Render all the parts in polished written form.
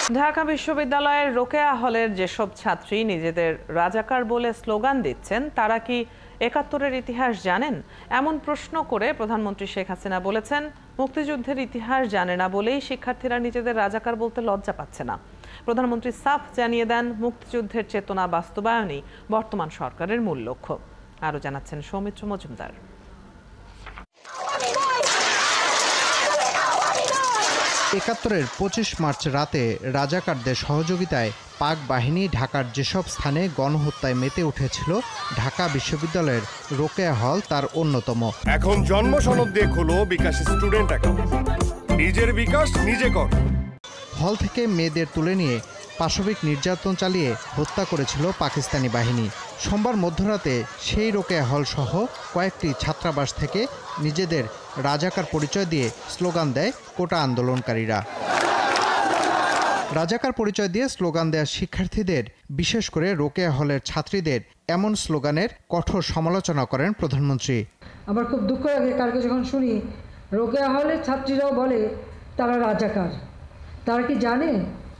ঢাকা বিশ্ববিদ্যালয়ের রোকেয়া হলের যেসব ছাত্রী নিজেদের রাজাকার বলে স্লোগান দিচ্ছেন তারা কি ৭১-এর ইতিহাস জানেন? এমন প্রশ্ন করে প্রধানমন্ত্রী শেখ হাসিনা বলেছেন, মুক্তিযুদ্ধের ইতিহাস জানে না বলেই শিক্ষার্থীরা নিজেদের রাজাকার বলতে লজ্জা পাচ্ছে না। প্রধানমন্ত্রী সাফ জানিয়ে দেন, মুক্তিযুদ্ধের চেতনা বাস্তবায়নই বর্তমান সরকারের মূল লক্ষ্য। আরও জানাচ্ছেন সৌমিত্র মজুমদার। ৭১-এর ২৫ মার্চ রাতে রাজাকারদের সহযোগিতায় পাক বাহিনী ঢাকার যেসব স্থানে গণহত্যায় মেতে উঠেছিল, ঢাকা বিশ্ববিদ্যালয়ের রোকেয়া হল তার অন্যতম। এখন জন্ম সনদ দিয়ে খোলো বিকাশ স্টুডেন্ট অ্যাকাউন্ট, নিজের বিকাশ নিজে কর। হল থেকে মেয়েদের তুলে নিয়ে পাশবিক নির্যাতন চালিয়ে হত্যা করেছিল পাকিস্তানি বাহিনী। সোমবার মধ্যরাতে সেই রোকেয়া হল সহ কয়েকটি ছাত্রাবাস থেকে নিজেদের রাজাকার পরিচয় দিয়ে স্লোগান দেয় কোটা আন্দোলনকারীরা। রাজাকার পরিচয় দিয়ে স্লোগান দেয়া শিক্ষার্থীদের, বিশেষ করে রোকেয়া হলের ছাত্রীদের এমন স্লোগানের কঠোর সমালোচনা করেন প্রধানমন্ত্রী। আমার খুব দুঃখ লাগে কালকে যখন শুনি রোকেয়া হলের ছাত্রীরাও বলে তারা রাজাকার। তারা কি জানে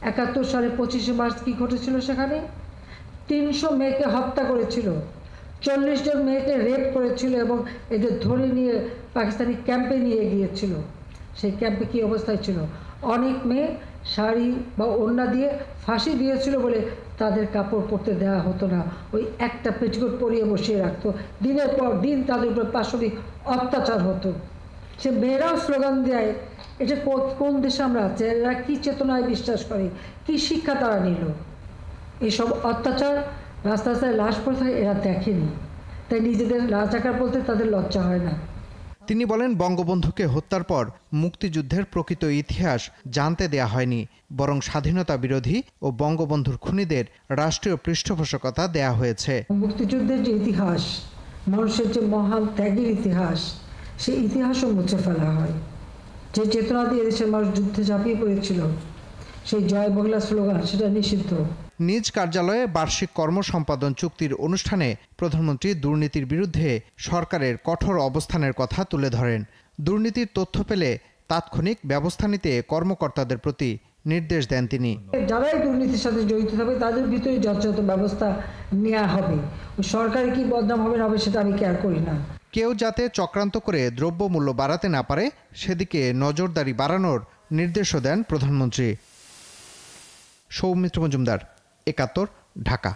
৭১ সালে ২৫শে মার্চ কী ঘটেছিল? সেখানে ৩০০ মেয়েকে হত্যা করেছিল, ৪০ জন মেয়েকে রেপ করেছিল এবং এদের ধরে নিয়ে পাকিস্তানি ক্যাম্পে নিয়ে গিয়েছিল। সেই ক্যাম্পে কী অবস্থায় ছিল? অনেক মেয়ে শাড়ি বা ওড়না দিয়ে ফাঁসি দিয়েছিল বলে তাদের কাপড় পরতে দেওয়া হতো না, ওই একটা পেটিকোট পরিয়ে বসিয়ে রাখতো। দিনের পর দিন তাদের উপর পাশবিক অত্যাচার হতো। সে মেয়েরাও স্লোগান দেয়। এটা কোন দেশে আমরা আছি? এরা কী চেতনায় বিশ্বাস করে, কী শিক্ষা তারা নিল? এইসব অত্যাচার, রাস্তায় লাশ পড়ে এরা দেখেনি, তাই নিজেদের রাজাকার বলতে তাদের লজ্জা হয় না। তিনি বলেন, বঙ্গবন্ধুকে হত্যার পর মুক্তিযুদ্ধের প্রকৃত ইতিহাস জানতে দেয়া হয়নি, বরং স্বাধীনতা বিরোধী ও বঙ্গবন্ধুর খুনিদের রাষ্ট্রীয় পৃষ্ঠপোষকতা দেয়া হয়েছে। মুক্তিযুদ্ধের যে ইতিহাস, মানুষের যে মহান ত্যাগের ইতিহাস, সেই ইতিহাসও মুছে ফেলা হয়। যে চেতনা দিয়ে দেশের মানুষ যুদ্ধে ঝাঁপিয়ে পড়েছিল, সেই জয় বাংলা স্লোগান, সেটা নিষিদ্ধ। নিজ কার্যালয়ে বার্ষিক কর্ম সম্পাদন চুক্তির অনুষ্ঠানে প্রধানমন্ত্রী দুর্নীতির বিরুদ্ধে সরকারের কঠোর অবস্থানের কথা তুলে ধরেন। দুর্নীতির তথ্য পেলে তাৎক্ষণিক ব্যবস্থা নিতে কর্মকর্তাদের প্রতি নির্দেশ দেন তিনি। যারাই দুর্নীতির সাথে জড়িত থাকবে তাদের ভিতরে যথাযথ ব্যবস্থা নেওয়া হবে। সরকারে কি বদনাম হবে না হবে সেটা আমি কেয়ার করি না। কেউ যাতে চক্রান্ত করে দ্রব্যমূল্য বাড়াতে না পারে সেদিকে নজরদারি বাড়ানোর নির্দেশও দেন প্রধানমন্ত্রী। সৌমিত্র মজুমদার, ৭১, ঢাকা।